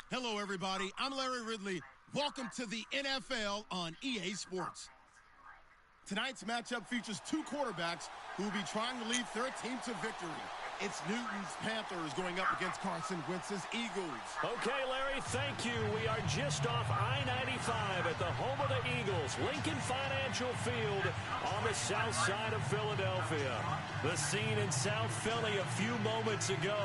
Hello, everybody. I'm Larry Ridley. Welcome to the NFL on EA Sports. Tonight's matchup features two quarterbacks who will be trying to lead their team to victory. It's Newton's Panthers going up against Carson Wentz's Eagles. Okay, Larry, thank you. We are just off I-95 at the home of the Eagles, Lincoln Financial Field on the south side of Philadelphia. The scene in South Philly a few moments ago.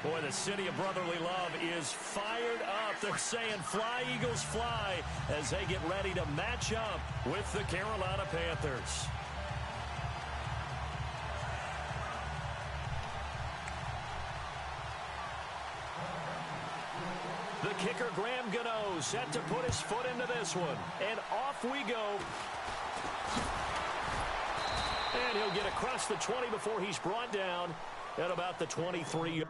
Boy, the city of brotherly love is fired up. They're saying fly, Eagles, fly, as they get ready to match up with the Carolina Panthers. The kicker, Graham Gano, set to put his foot into this one. And off we go. And he'll get across the 20 before he's brought down at about the 23.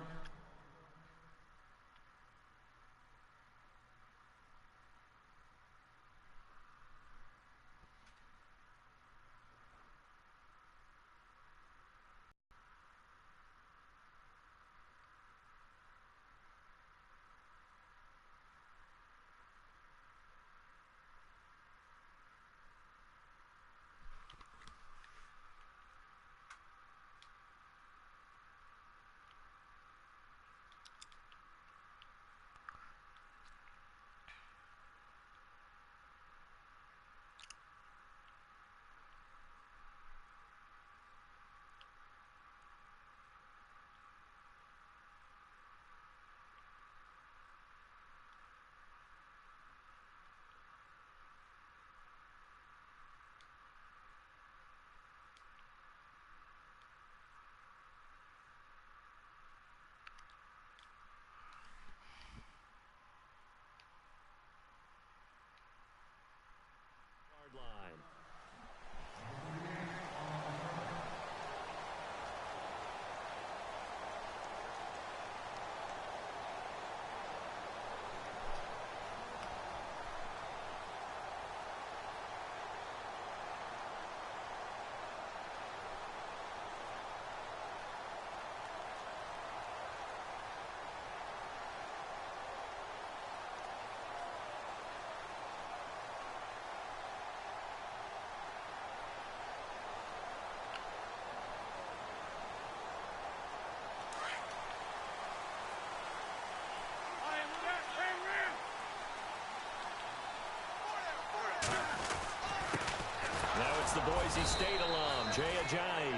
The Boise State alum, Jay Ajayi.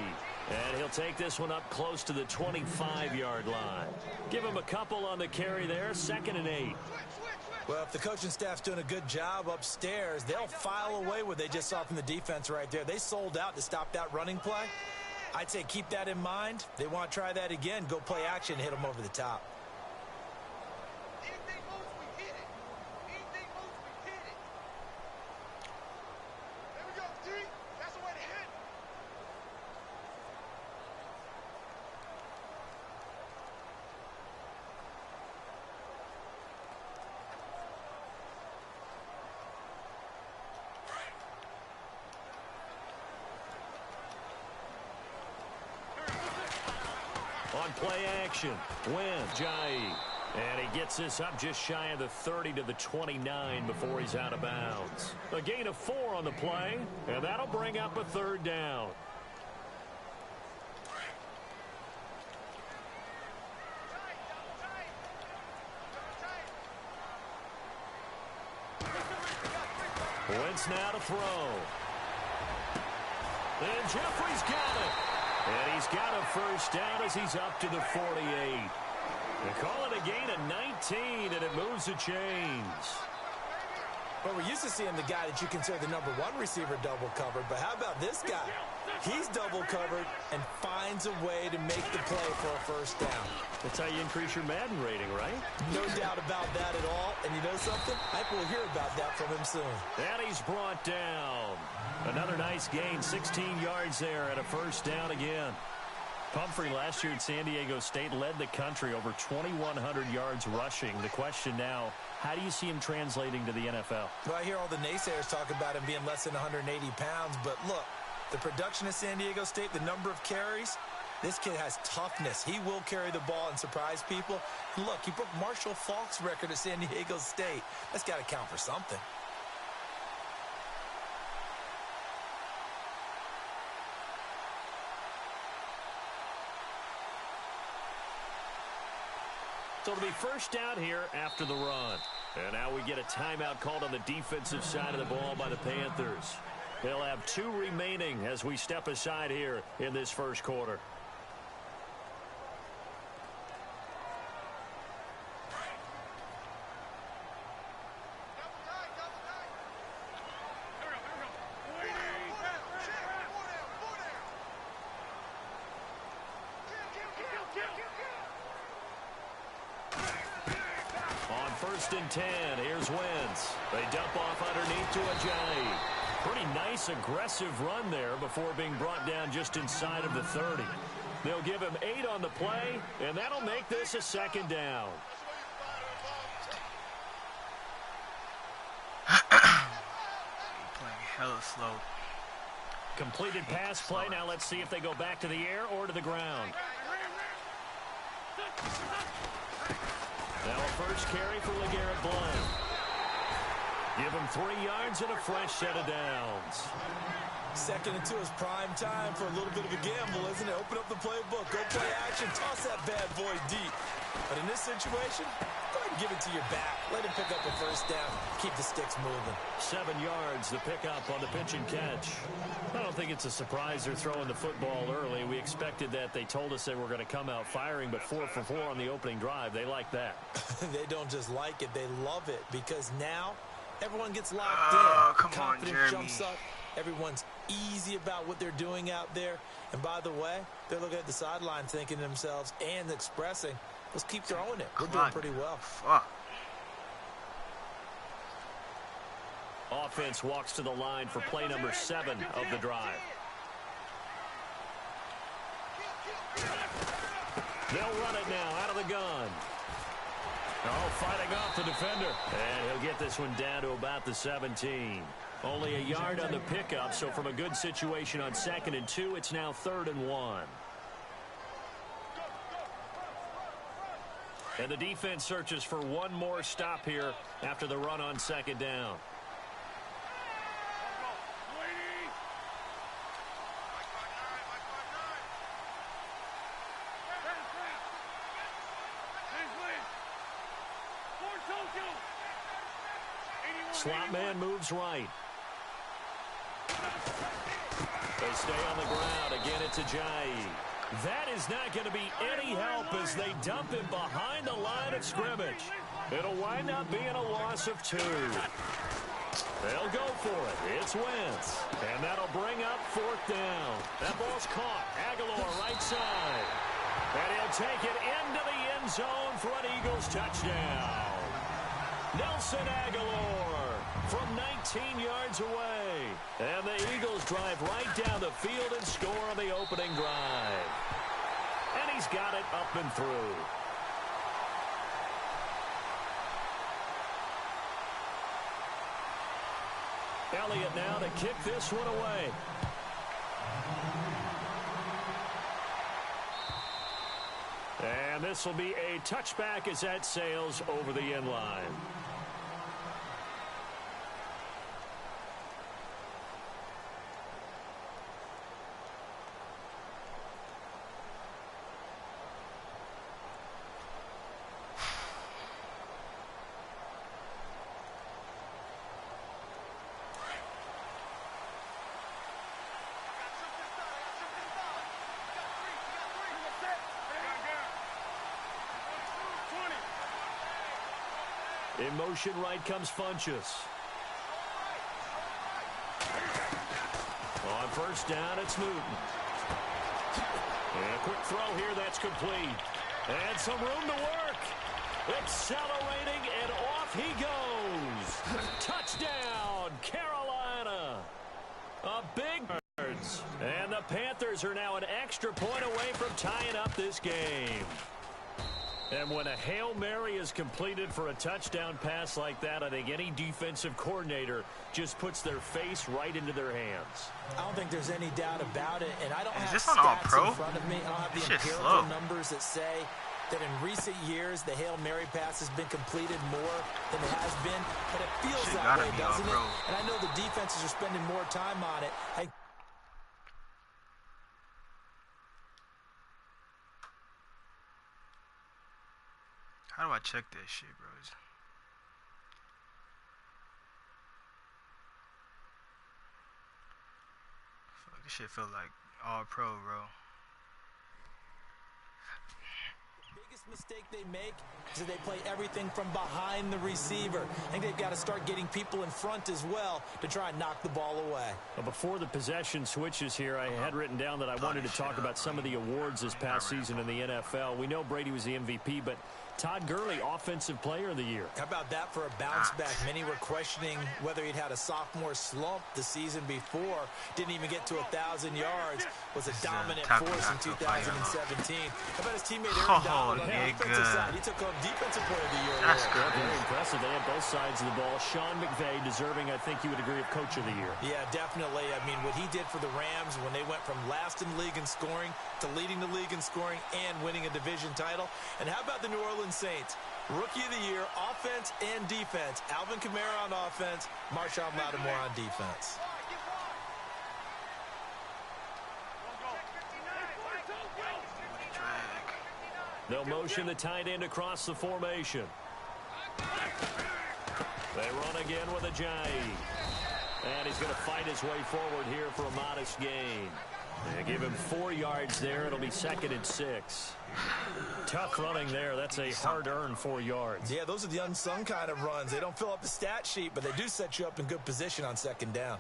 And he'll take this one up close to the 25-yard line. Give him a couple on the carry there, 2nd and 8. Well, if the coaching staff's doing a good job upstairs, they'll file away what they just saw from the defense right there. They sold out to stop that running play. I'd say keep that in mind. They want to try that again, go play action, hit them over the top. On play action, Ajayi. And he gets this up just shy of the 30 to the 29 before he's out of bounds. A gain of 4 on the play, and that'll bring up a 3rd down. Wentz now to throw. And Jeffrey's got it. And he's got a 1st down as he's up to the 48. They call it a gain of 19, and it moves the chains. Well, we're used to seeing the guy that you consider the #1 receiver double covered, but how about this guy? He's double covered and finds a way to make the play for a 1st down. That's how you increase your Madden rating, right? No doubt about that at all. And you know something? I think we'll hear about that from him soon. And he's brought down. Another nice gain, 16 yards there at a 1st down again. Pumphrey last year at San Diego State led the country over 2,100 yards rushing. The question now, how do you see him translating to the NFL? Well, I hear all the naysayers talk about him being less than 180 pounds, but look, the production at San Diego State, the number of carries, This kid has toughness. He will carry the ball and surprise people. And look, he broke Marshall Faulk's record at San Diego State. That's got to count for something. So it'll be first down here after the run. And now we get a timeout called on the defensive side of the ball by the Panthers. They'll have 2 remaining as we step aside here in this first quarter. First and 10. Here's Wentz. They dump off underneath to Ajayi. Pretty nice, aggressive run there before being brought down just inside of the 30. They'll give him 8 on the play, and that'll make this a second down. Playing hella slow. Completed pass play. Now let's see if they go back to the air or to the ground. Now a first carry for LeGarrette Blount. Give him 3 yards and a fresh set of downs. Second and 2 is prime time for a little bit of a gamble, isn't it? Open up the playbook, go play action, toss that bad boy deep. But in this situation, go ahead and give it to your back. Let him pick up a first down. Keep the sticks moving. 7 yards, the pickup on the pitch and catch. I don't think it's a surprise they're throwing the football early. We expected that. They told us they were going to come out firing, but 4 for 4 on the opening drive. They like that. They don't just like it, they love it, because now everyone gets locked in. Come Confidence on, Jeremy. jumps up. Everyone's easy about what they're doing out there. And by the way, they're looking at the sideline thinking to themselves and expressing, let's keep throwing it. We're doing pretty well. Fuck. Offense walks to the line for play number 7 of the drive. They'll run it now out of the gun. Oh, fighting off the defender. And he'll get this one down to about the 17. Only a yard on the pickup, so from a good situation on 2nd and 2, it's now 3rd and 1. And the defense searches for one more stop here after the run on 2nd down. Slot man moves right. They stay on the ground. Again, it's Ajayi. That is not going to be any help as they dump him behind the line of scrimmage. It'll wind up being a loss of 2. They'll go for it. It's Wentz. And that'll bring up 4th down. That ball's caught. Aguilar right side. And he'll take it into the end zone for an Eagles touchdown. Nelson Aguilar from 19 yards away. And the Eagles drive right down the field and score on the opening drive. And he's got it up and through. Elliott now to kick this one away. And this will be a touchback as that sails over the end line. In motion right comes Funchess. On first down, it's Newton. And a quick throw here, that's complete. And some room to work. Accelerating, and off he goes. Touchdown, Carolina. A big birds. And the Panthers are now an extra point away from tying up this game. And when a Hail Mary is completed for a touchdown pass like that, I think any defensive coordinator just puts their face right into their hands. I don't think there's any doubt about it, and I don't have this stats on All Pro? in front of me. I don't have the empirical numbers that say that in recent years the Hail Mary pass has been completed more than it has been, but it feels that way, doesn't it? And I know the defenses are spending more time on it. How do I check this shit, bro? Fuck, this shit feel like All Pro, bro. Biggest mistake they make is that they play everything from behind the receiver. I think they've got to start getting people in front as well to try and knock the ball away. Well, before the possession switches here, I had written down that I wanted to talk about some of the awards this past season in the NFL. We know Brady was the MVP, but Todd Gurley, Offensive Player of the Year. How about that for a bounce back? Many were questioning whether he'd had a sophomore slump the season before. Didn't even get to 1,000 yards. Was a dominant force in 2017. How about his teammate Aaron Donald on the offensive side? He took home Defensive Player of the Year. That's good. Very impressive. They had both sides of the ball. Sean McVay deserving, I think you would agree, of Coach of the Year. Yeah, definitely. I mean, what he did for the Rams when they went from last in the league in scoring to leading the league in scoring and winning a division title. And how about the New Orleans Saints? Rookie of the Year, offense and defense. Alvin Kamara on offense, Marshawn Lattimore on defense. They'll motion the tight end across the formation. They run again with Ajayi. And he's going to fight his way forward here for a modest gain. They give him 4 yards there. It'll be 2nd and 6. Tough running there. That's a hard-earned 4 yards. Yeah, those are the unsung kind of runs. They don't fill up the stat sheet, but they do set you up in good position on 2nd down.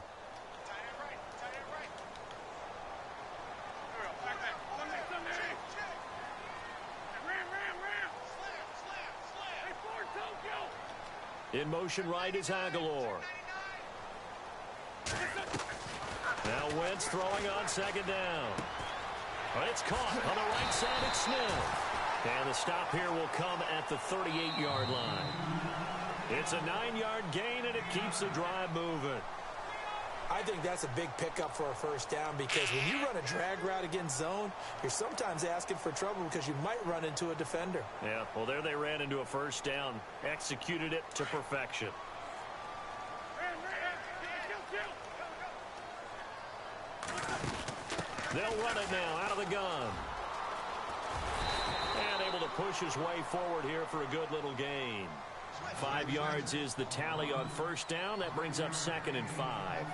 In motion right is Aguilar. Now Wentz throwing on 2nd down. It's caught on the right side. It's Smith. And the stop here will come at the 38-yard line. It's a 9-yard gain, and it keeps the drive moving. I think that's a big pickup for a 1st down because when you run a drag route against zone, you're sometimes asking for trouble because you might run into a defender. Yeah, well, there they ran into a 1st down. Executed it to perfection. They'll run it now out of the gun. And able to push his way forward here for a good little gain. 5 yards is the tally on 1st down. That brings up 2nd and 5.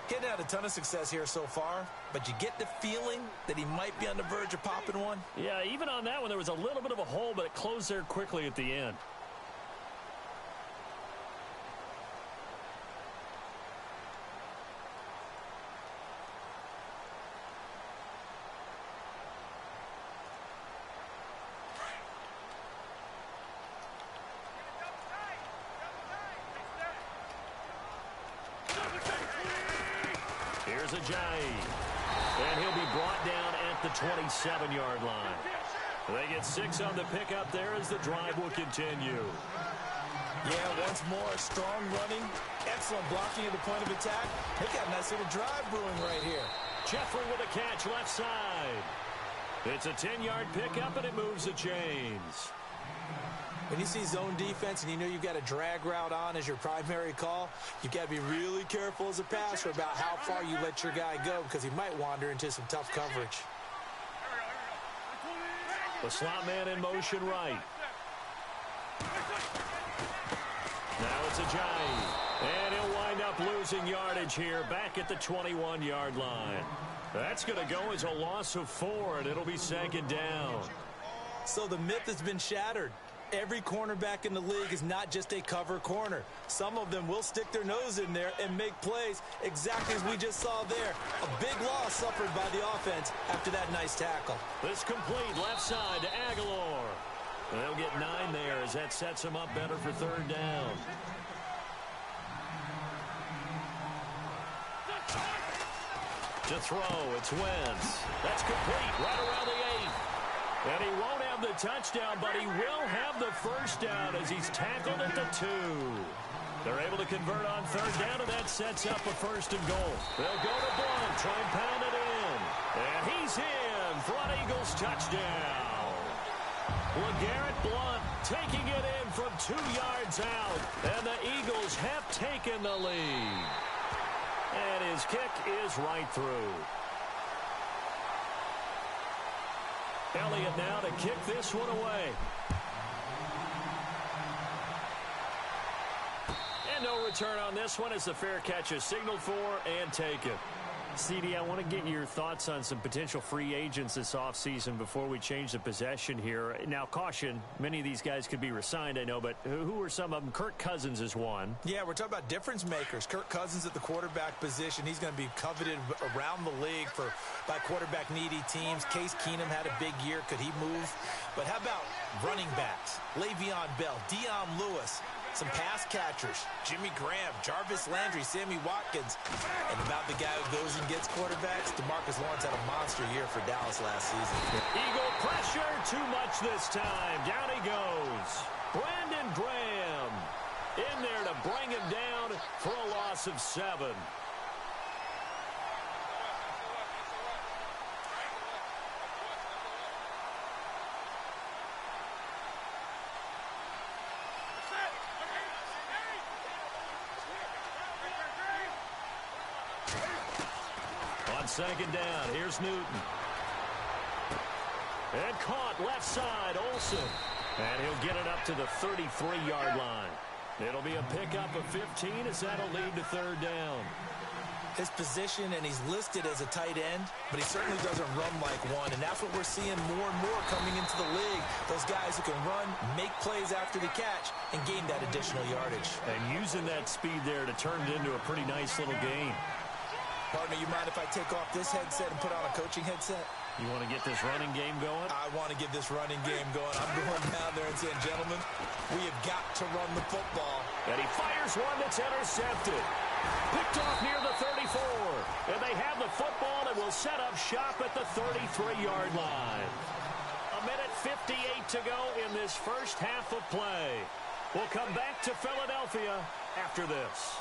Getting had a ton of success here so far, but you get the feeling that he might be on the verge of popping one. Yeah, even on that one, there was a little bit of a hole, but it closed there quickly at the end. Here's Ajayi. And he'll be brought down at the 27-yard line. They get 6 on the pickup there as the drive will continue. Yeah, once more, strong running, excellent blocking at the point of attack. They got a nice little drive brewing right here. Jeffrey with a catch left side. It's a 10-yard pickup, and it moves the chains. When you see zone defense and you know you've got a drag route on as your primary call, you've got to be really careful as a passer about how far you let your guy go because he might wander into some tough coverage. The slot man in motion right. Now it's Ajayi. And he'll wind up losing yardage here back at the 21-yard line. That's going to go as a loss of 4, and it'll be 2nd down. So the myth has been shattered. Every cornerback in the league is not just a cover corner. Some of them will stick their nose in there and make plays exactly as we just saw there. A big loss suffered by the offense after that nice tackle. This complete left side to Aguilar. They'll get 9 there as that sets him up better for 3rd down. To throw, it's Wentz. That's complete right around the 8. And he won't have have the touchdown, but he will have the first down as he's tackled at the 2. They're able to convert on third down, and that sets up a first and goal. They'll go to Blunt, try and pound it in. And he's in for an Eagles touchdown. LeGarrette Blunt taking it in from 2 yards out. And the Eagles have taken the lead. And his kick is right through. Elliott now to kick this one away. And no return on this one as the fair catch is signaled for and taken. CD, I want to get your thoughts on some potential free agents this offseason before we change the possession here. Now, caution, many of these guys could be re-signed, I know, but who are some of them? Kirk Cousins is one. Yeah, we're talking about difference makers. Kirk Cousins at the quarterback position. He's going to be coveted around the league by quarterback-needy teams. Case Keenum had a big year. Could he move? But how about running backs? Le'Veon Bell, Dion Lewis, some pass catchers, Jimmy Graham, Jarvis Landry, Sammy Watkins. And about the guy who goes and gets quarterbacks, DeMarcus Lawrence had a monster year for Dallas last season. Eagle pressure, too much this time. Down he goes. Brandon Graham in there to bring him down for a loss of 7. Second down, here's Newton. And caught left side, Olsen. And he'll get it up to the 33-yard line. It'll be a pickup of 15 as that'll lead to third down. His position, and he's listed as a tight end, but he certainly doesn't run like one, and that's what we're seeing more and more coming into the league. Those guys who can run, make plays after the catch, and gain that additional yardage. And using that speed there to turn it into a pretty nice little game. Partner, you mind if I take off this headset and put on a coaching headset? You want to get this running game going? I want to get this running game going. I'm going down there and saying, gentlemen, we have got to run the football. And he fires one that's intercepted. Picked off near the 34. And they have the football and will set up shop at the 33-yard line. 1:58 to go in this first half of play. We'll come back to Philadelphia after this.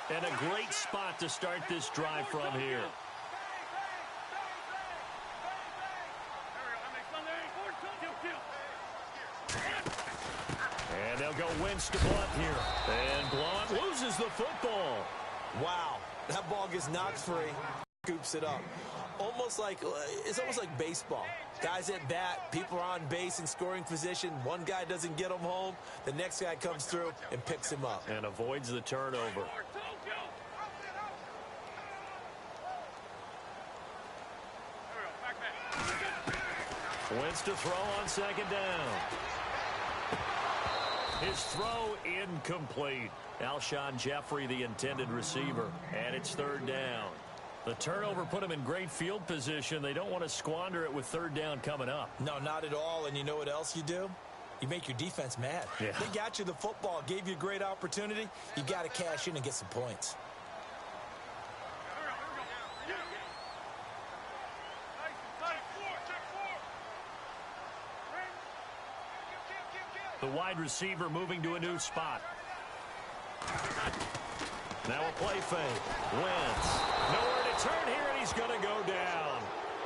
And a great spot to start this drive from here. And they'll go Wentz to Blunt here. And Blunt loses the football. Wow, that ball gets knocked free, scoops it up. It's almost like baseball. Guys at bat, people are on base in scoring position. One guy doesn't get him home. The next guy comes through and picks him up. And avoids the turnover. Wentz to throw on second down. His throw incomplete. Alshon Jeffrey, the intended receiver. And it's third down. The turnover put him in great field position. They don't want to squander it with third down coming up. No, not at all. And you know what else you do? You make your defense mad. Yeah. They got you the football, gave you a great opportunity. You got to cash in and get some points. The wide receiver moving to a new spot. Now a play fake. Wentz. Nowhere to turn here, and he's going to go down.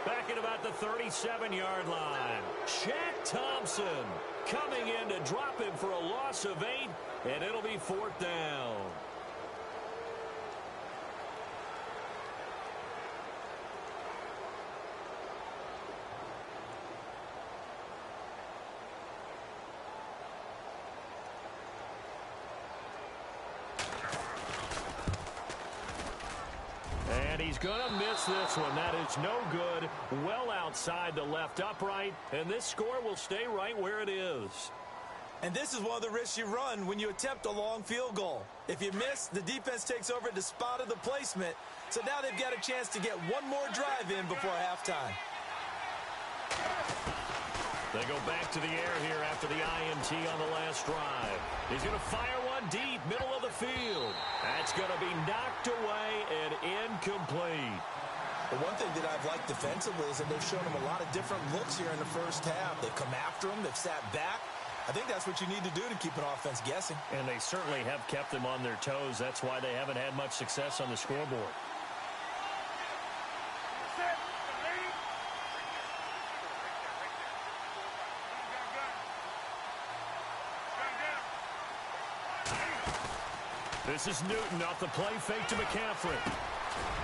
Back at about the 37-yard line. Shaq Thompson coming in to drop him for a loss of 8, and it'll be fourth down. He's going to miss this one. That is no good. Well outside the left upright. And this score will stay right where it is. And this is one of the risks you run when you attempt a long field goal. If you miss, the defense takes over at the spot of the placement. So now they've got a chance to get one more drive in before halftime. They go back to the air here after the INT on the last drive. He's going to fire one deep, middle of the field. That's going to be knocked away and incomplete. Well, one thing that I've liked defensively is that they've shown him a lot of different looks here in the first half. They've come after him. They've sat back. I think that's what you need to do to keep an offense guessing. And they certainly have kept them on their toes. That's why they haven't had much success on the scoreboard. This is Newton off the play fake to McCaffrey.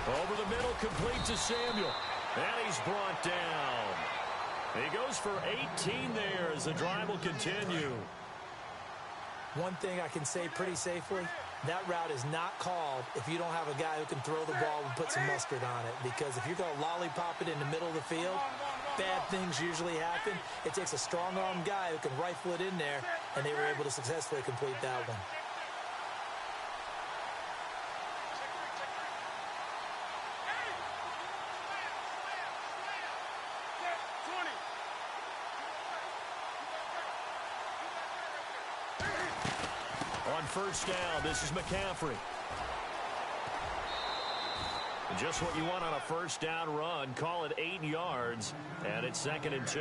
Over the middle, complete to Samuel. And he's brought down. He goes for 18 there as the drive will continue. One thing I can say pretty safely, that route is not called if you don't have a guy who can throw the ball and put some mustard on it. Because if you're going to lollipop it in the middle of the field, bad things usually happen. It takes a strong-armed guy who can rifle it in there, and they were able to successfully complete that one. On first down, this is McCaffrey. Just what you want on a first down run. Call it 8 yards, and it's 2nd and 2.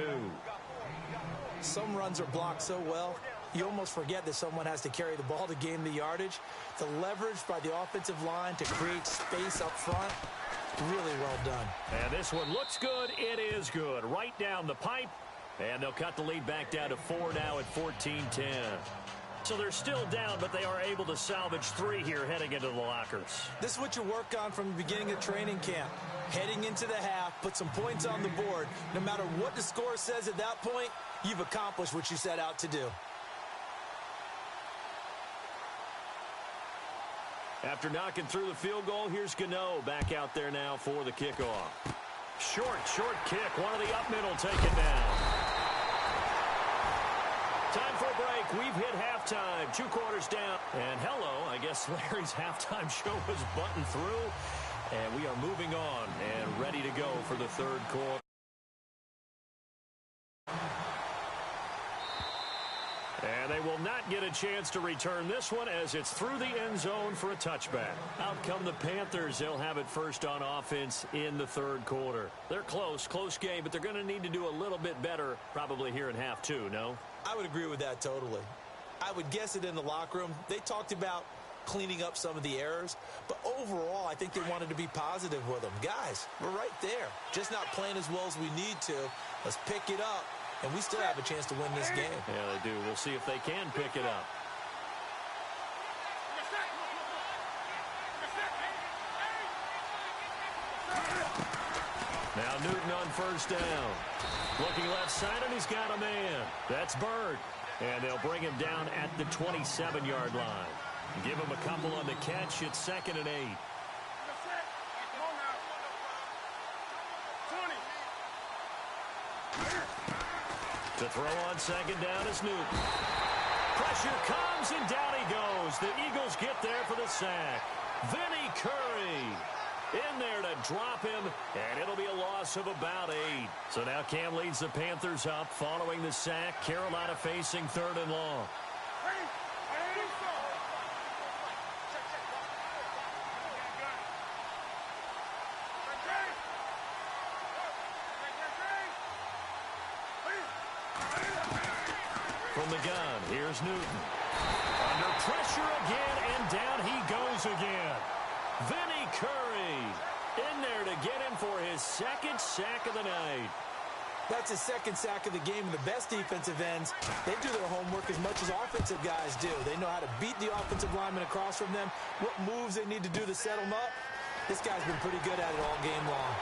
Some runs are blocked so well, you almost forget that someone has to carry the ball to gain the yardage. The leverage by the offensive line to create space up front, really well done. And this one looks good. It is good. Right down the pipe, and they'll cut the lead back down to 4 now at 14-10. So they're still down, but they are able to salvage 3 here heading into the lockers. This is what you work on from the beginning of training camp. Heading into the half, put some points on the board. No matter what the score says at that point, you've accomplished what you set out to do. After knocking through the field goal, here's Gano back out there now for the kickoff. Short kick. One of the up middle taken down. Time for a break. We've hit halftime. 2 quarters down. And hello, I guess Larry's halftime show was buttoned through. And we are moving on and ready to go for the 3rd quarter. And they will not get a chance to return this one as it's through the end zone for a touchback. Out come the Panthers. They'll have it first on offense in the 3rd quarter. They're close game, but they're going to need to do a little bit better probably here in half 2, no? I would agree with that totally. I would guess it in the locker room. They talked about cleaning up some of the errors, but overall I think they wanted to be positive with them. Guys, we're right there. Just not playing as well as we need to. Let's pick it up, and we still have a chance to win this game. Yeah, they do. We'll see if they can pick it up. Now Newton on first down. Looking left side, and he's got a man. That's Bird. And they'll bring him down at the 27-yard line. Give him a couple on the catch. It's 2nd and 8. To throw on 2nd down is Newton. Pressure comes, and down he goes. The Eagles get there for the sack. Vinny Curry in there to drop him, and it'll be a loss of about 8. So now Cam leads the Panthers up following the sack. Carolina facing 3rd and long. From the gun, here's Newton. Under pressure again, and down he goes again. Vinny Curry in there to get him for his 2nd sack of the night. That's his 2nd sack of the game, and the best defensive ends, they do their homework as much as offensive guys do. They know how to beat the offensive lineman across from them, what moves they need to do to set them up. This guy's been pretty good at it all game long.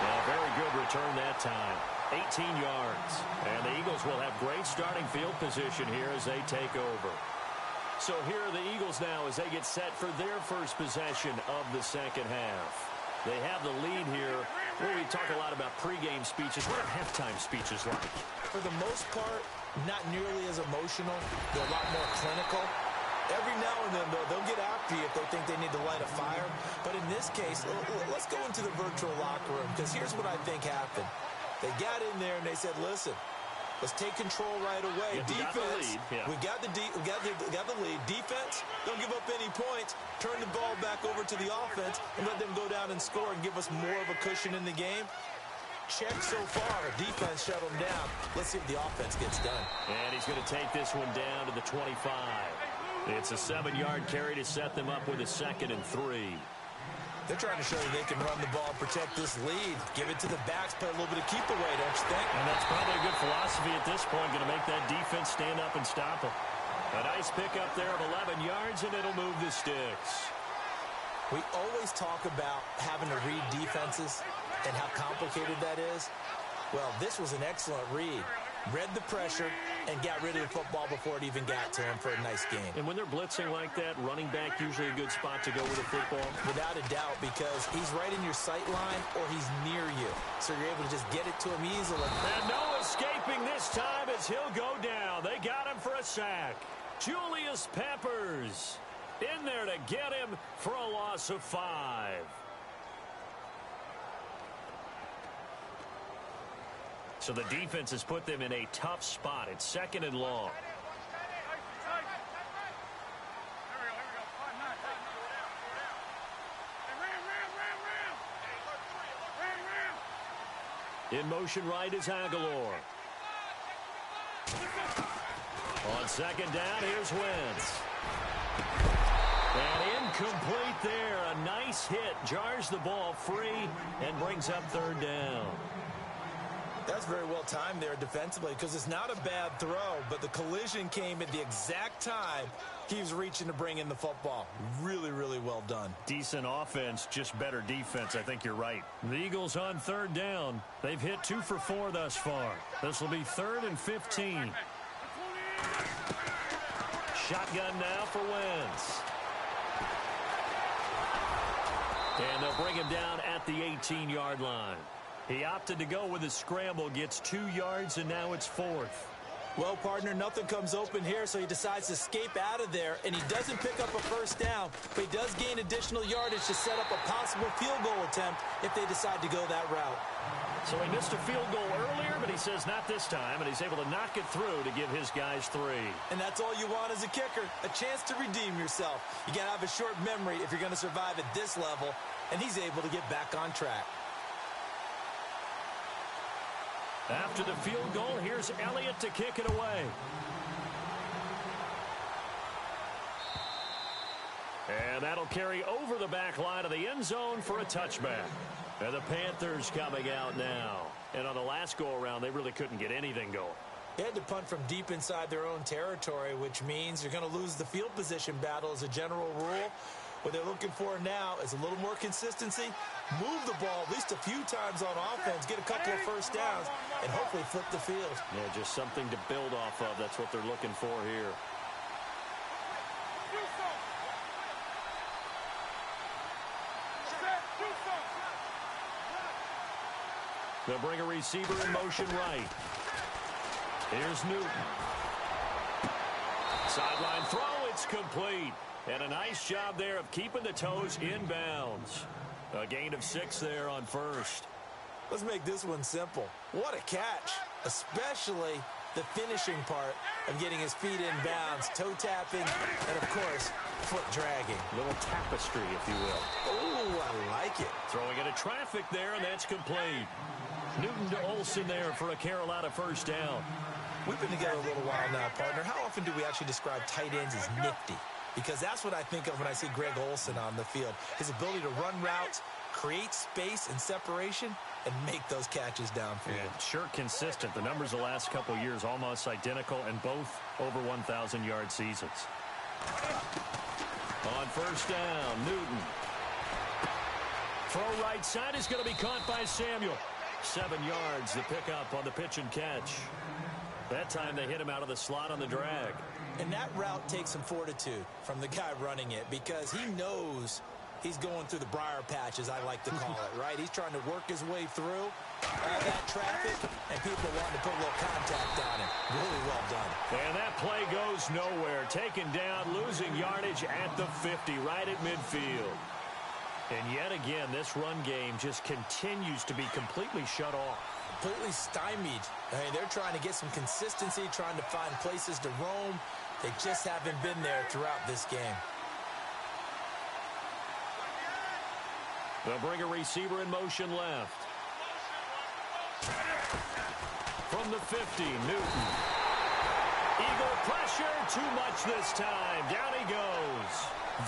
Well, very good return that time. 18 yards. And the Eagles will have great starting field position here as they take over. So here are the Eagles now as they get set for their first possession of the 2nd half. They have the lead here. We talk a lot about pregame speeches. What are halftime speeches like? For the most part, not nearly as emotional. They're a lot more clinical. Every now and then, though, they'll get after you if they think they need to light a fire. But in this case, let's go into the virtual locker room, because here's what I think happened. They got in there and they said, listen, let's take control right away. Yeah, Defense, we got the lead. Defense, don't give up any points. Turn the ball back over to the offense and let them go down and score and give us more of a cushion in the game. Check so far. Defense shut them down. Let's see if the offense gets done. And he's going to take this one down to the 25. It's a 7-yard carry to set them up with a 2nd and 3. They're trying to show you they can run the ball and protect this lead. Give it to the backs, play a little bit of keep away, don't you think? And that's probably a good philosophy at this point, going to make that defense stand up and stop them. A nice pickup there of 11 yards, and it'll move the sticks. We always talk about having to read defenses and how complicated that is. Well, this was an excellent read. Read the pressure and got rid of the football before it even got to him for a nice game. And when they're blitzing like that, running back usually a good spot to go with the football? Without a doubt, because he's right in your sight line or he's near you. So you're able to just get it to him easily. And no escaping this time as he'll go down. They got him for a sack. Julius Peppers in there to get him for a loss of 5. So the defense has put them in a tough spot. It's 2nd and long. In motion right is Aguilar. On 2nd down, here's Wentz. And incomplete there. A nice hit. Jars the ball free and brings up 3rd down. That's very well timed there defensively because it's not a bad throw, but the collision came at the exact time he was reaching to bring in the football. Really, really well done. Decent offense, just better defense. I think you're right. The Eagles on 3rd down. They've hit 2 for 4 thus far. This will be 3rd and 15. Shotgun now for Wentz. And they'll bring him down at the 18-yard line. He opted to go with a scramble, gets 2 yards, and now it's 4th. Well, partner, nothing comes open here, so he decides to escape out of there, and he doesn't pick up a 1st down, but he does gain additional yardage to set up a possible field goal attempt if they decide to go that route. So he missed a field goal earlier, but he says not this time, and he's able to knock it through to give his guys 3. And that's all you want as a kicker, a chance to redeem yourself. You got to have a short memory if you're going to survive at this level, and he's able to get back on track. After the field goal, here's Elliott to kick it away. And that'll carry over the back line of the end zone for a touchback. And the Panthers coming out now. And on the last go-around, they really couldn't get anything going. They had to punt from deep inside their own territory, which means you're going to lose the field position battle as a general rule. What they're looking for now is a little more consistency, move the ball at least a few times on offense, get a couple of 1st downs, and hopefully flip the field. Yeah, just something to build off of. That's what they're looking for here. They'll bring a receiver in motion right. Here's Newton. Sideline throw, it's complete. And a nice job there of keeping the toes in bounds. A gain of 6 there on 1st. Let's make this one simple. What a catch, especially the finishing part of getting his feet in bounds, toe tapping, and of course, foot dragging. A little tapestry, if you will. Oh, I like it. Throwing into traffic there, and that's complete. Newton to Olsen there for a Carolina 1st down. We've been together a little while now, partner. How often do we actually describe tight ends as nifty? Because that's what I think of when I see Greg Olsen on the field. His ability to run routes, create space and separation, and make those catches downfield. Yeah, sure consistent. The numbers the last couple of years almost identical, and both over 1,000-yard seasons. On 1st down, Newton. Throw right side is going to be caught by Samuel. 7 yards, the pickup on the pitch and catch. That time they hit him out of the slot on the drag. And that route takes some fortitude from the guy running it because he knows he's going through the briar patch, as I like to call it, right? He's trying to work his way through all that traffic, and people wanting to put a little contact on him. Really well done. And that play goes nowhere. Taken down, losing yardage at the 50, right at midfield. And yet again, this run game just continues to be completely shut off. completely stymied. I mean, they're trying to get some consistency, trying to find places to roam. They just haven't been there throughout this game. They'll bring a receiver in motion left. From the 50, Newton. Eagle pressure, too much this time. Down he goes.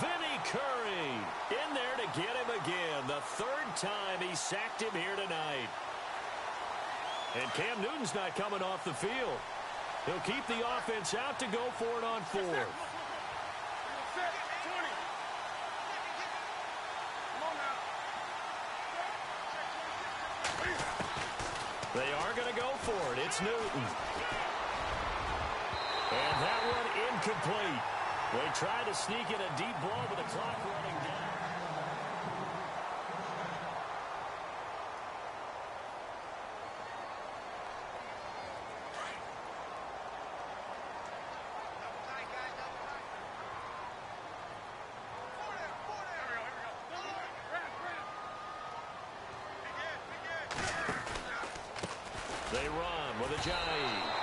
Vinny Curry in there to get him again. The third time he sacked him here tonight. And Cam Newton's not coming off the field. He'll keep the offense out to go for it on fourth. They are going to go for it. It's Newton. And that one incomplete. They tried to sneak in a deep ball, but the clock running down. They run with Ajayi.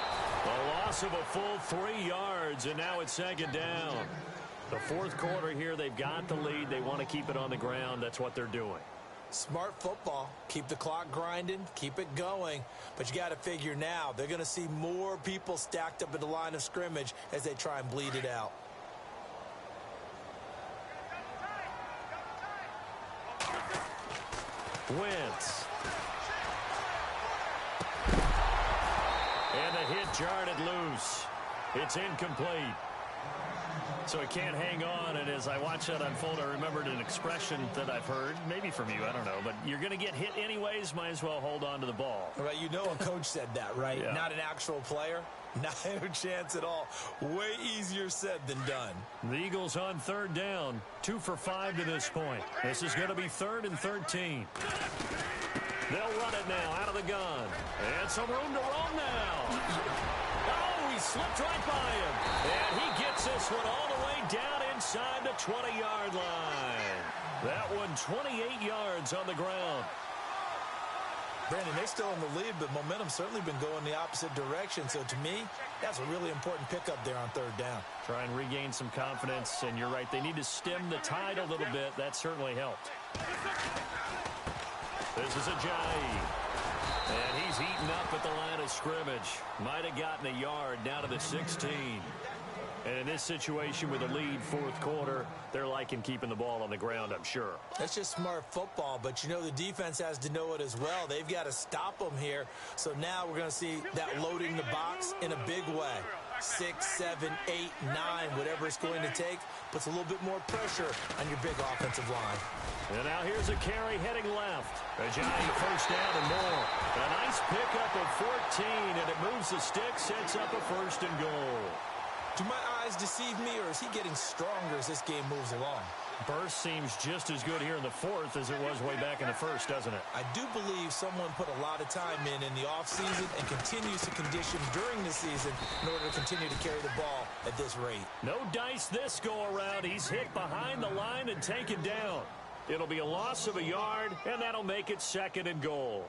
A loss of a full 3 yards, and now it's second down. The fourth quarter here, they've got the lead. They want to keep it on the ground. That's what they're doing. Smart football. Keep the clock grinding. Keep it going. But you got to figure now, they're going to see more people stacked up at the line of scrimmage as they try and bleed it out. Wentz. And the hit jarred it loose. It's incomplete. So he can't hang on, and as I watch that unfold, I remembered an expression that I've heard, maybe from you, I don't know, but you're going to get hit anyways, might as well hold on to the ball. Right, you know a coach said that, right? Yeah. Not an actual player. No chance at all. Way easier said than done. The Eagles on third down, 2 for 5 to this point. This is going to be 3rd and 13. They'll run it now out of the gun. And some room to roam now. Oh, he slipped right by him. And he gets this one all the way down inside the 20-yard line. That one 28 yards on the ground. Brandon, they're still in the lead, but momentum's certainly been going the opposite direction. So to me, that's a really important pickup there on third down. Try and regain some confidence, and you're right, they need to stem the tide a little bit. That certainly helped. This is Ajayi. And he's eaten up at the line of scrimmage. Might have gotten a yard down to the 16. And in this situation with a lead fourth quarter, they're liking keeping the ball on the ground, I'm sure. That's just smart football, but you know the defense has to know it as well. They've got to stop them here. So now we're going to see that loading the box in a big way. 6, 7, 8, 9, whatever it's going to take, puts a little bit more pressure on your big offensive line. And now here's a carry heading left. Ajayi first down and more. A nice pickup of 14, and it moves the stick, sets up a 1st and goal. Do my eyes deceive me, or is he getting stronger as this game moves along? Burst seems just as good here in the fourth as it was way back in the first, doesn't it? I do believe someone put a lot of time in the offseason and continues to condition during the season in order to continue to carry the ball at this rate. No dice this go-around. He's hit behind the line and taken down. It'll be a loss of a yard, and that'll make it 2nd and goal.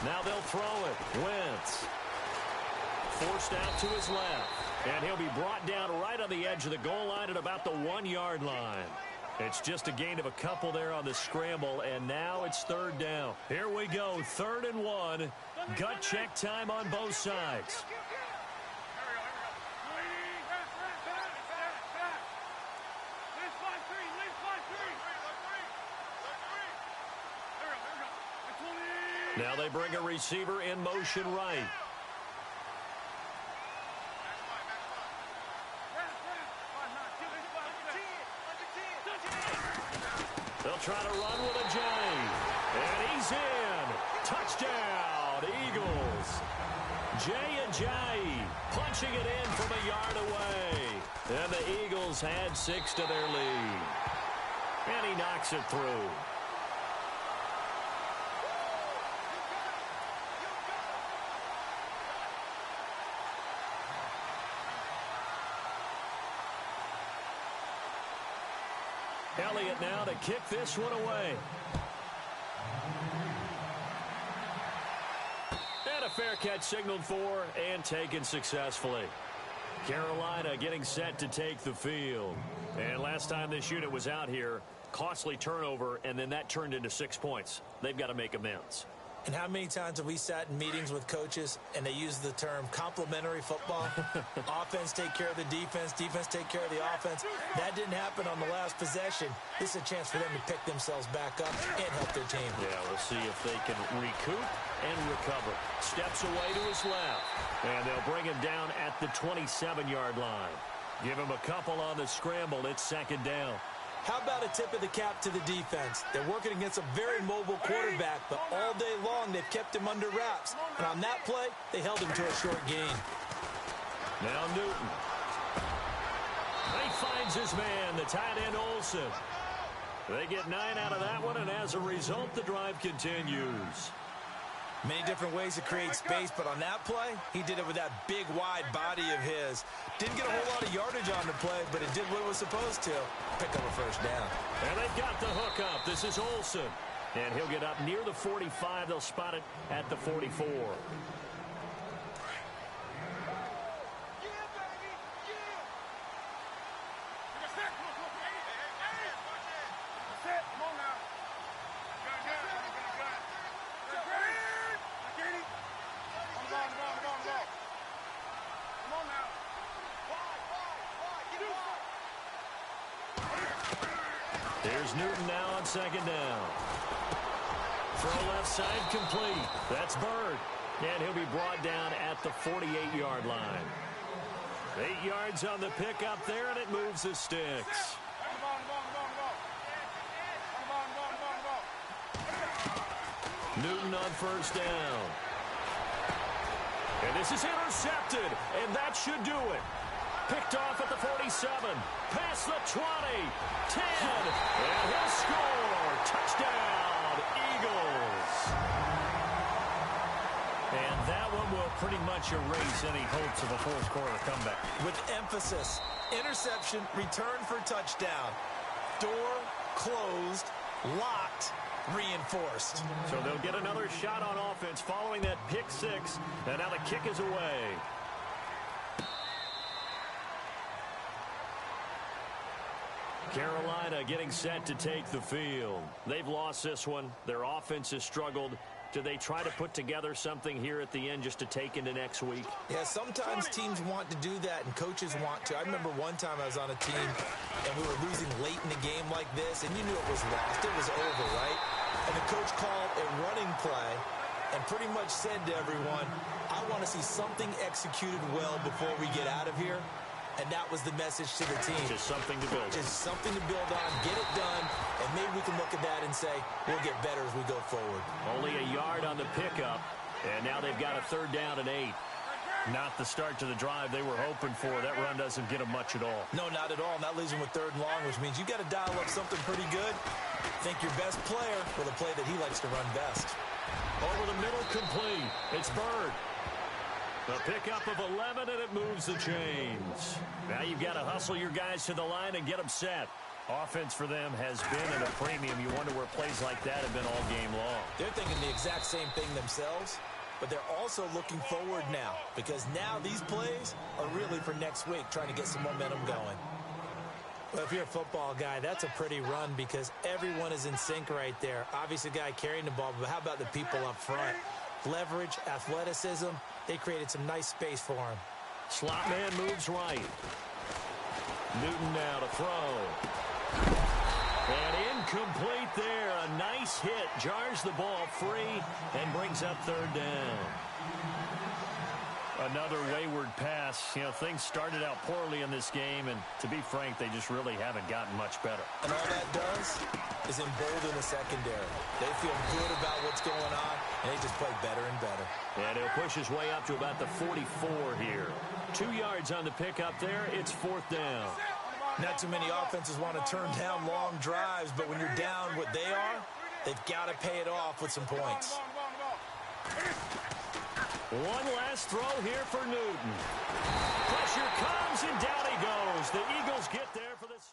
Now they'll throw it. Wentz. Forced out to his left. And he'll be brought down right on the edge of the goal line at about the 1-yard line. It's just a gain of a couple there on the scramble, and now it's 3rd down. Here we go, 3rd and 1. Gut check time on both sides. Now they bring a receiver in motion right. They'll try to run with Ajayi. And he's in. Touchdown, Eagles. Jay Ajayi punching it in from a yard away. And the Eagles had 6 to their lead. And he knocks it through. Elliott now to kick this one away. And a fair catch signaled for and taken successfully. Carolina getting set to take the field. And last time this unit was out here, costly turnover, and then that turned into 6 points. They've got to make amends. And how many times have we sat in meetings with coaches and they use the term complementary football? Offense take care of the defense, defense take care of the offense. That didn't happen on the last possession. This is a chance for them to pick themselves back up and help their team. Yeah, we'll see if they can recoup and recover. Steps away to his left, and they'll bring him down at the 27-yard line. Give him a couple on the scramble. It's second down. How about a tip of the cap to the defense? They're working against a very mobile quarterback, but all day long they've kept him under wraps. And on that play, they held him to a short gain. Now Newton. He finds his man, the tight end Olsen. They get 9 out of that one, and as a result, the drive continues. Many different ways to create space, but on that play, he did it with that big, wide body of his. Didn't get a whole lot of yardage on the play, but it did what it was supposed to. Pick up a first down. And they've got the hook up. This is Olsen. And he'll get up near the 45. They'll spot it at the 44. Here's Newton now on second down. Throw left side complete. That's Bird. And he'll be brought down at the 48-yard line. 8 yards on the pickup there, and it moves the sticks. Newton on first down. And this is intercepted, and that should do it. Picked off at the 47, past the 20, 10, and he'll score. Touchdown, Eagles. And that one will pretty much erase any hopes of a fourth quarter comeback. With emphasis, interception, return for touchdown. Door closed, locked, reinforced. So they'll get another shot on offense following that pick six, and now the kick is away. Carolina getting set to take the field. They've lost this one. Their offense has struggled. Do they try to put together something here at the end just to take into next week? Yeah, sometimes teams want to do that and coaches want to. I remember one time I was on a team and we were losing late in a game like this, and you knew it was lost. It was over, right? And the coach called a running play and pretty much said to everyone, I want to see something executed well before we get out of here. And that was the message to the team. Just something to build on. Just something to build on, get it done, and maybe we can look at that and say, we'll get better as we go forward. Only a yard on the pickup, and now they've got a third down and 8. Not the start to the drive they were hoping for. That run doesn't get them much at all. No, not at all. And that leaves them with third and long, which means you got to dial up something pretty good. Think your best player with a play that he likes to run best. Over the middle, complete. It's Bird. The pickup of 11, and it moves the chains. Now you've got to hustle your guys to the line and get them set. Offense for them has been at a premium. You wonder where plays like that have been all game long. They're thinking the exact same thing themselves, but they're also looking forward now, because now these plays are really for next week, trying to get some momentum going. Well, if you're a football guy, that's a pretty run because everyone is in sync right there. Obviously, the guy carrying the ball, but how about the people up front? Leverage, athleticism, they created some nice space for him. Slot man moves right. Newton now to throw. And incomplete there. A nice hit. Jars the ball free and brings up third down. Another wayward pass. You know, things started out poorly in this game, and to be frank, they just really haven't gotten much better. And all that does is embolden the secondary. They feel good about what's going on, and they just play better and better. And he'll push his way up to about the 44 here. 2 yards on the pickup there. It's fourth down. Not too many offenses want to turn down long drives, but when you're down what they are, they've got to pay it off with some points. One last throw here for Newton. Pressure comes, and down he goes. The Eagles get there for this.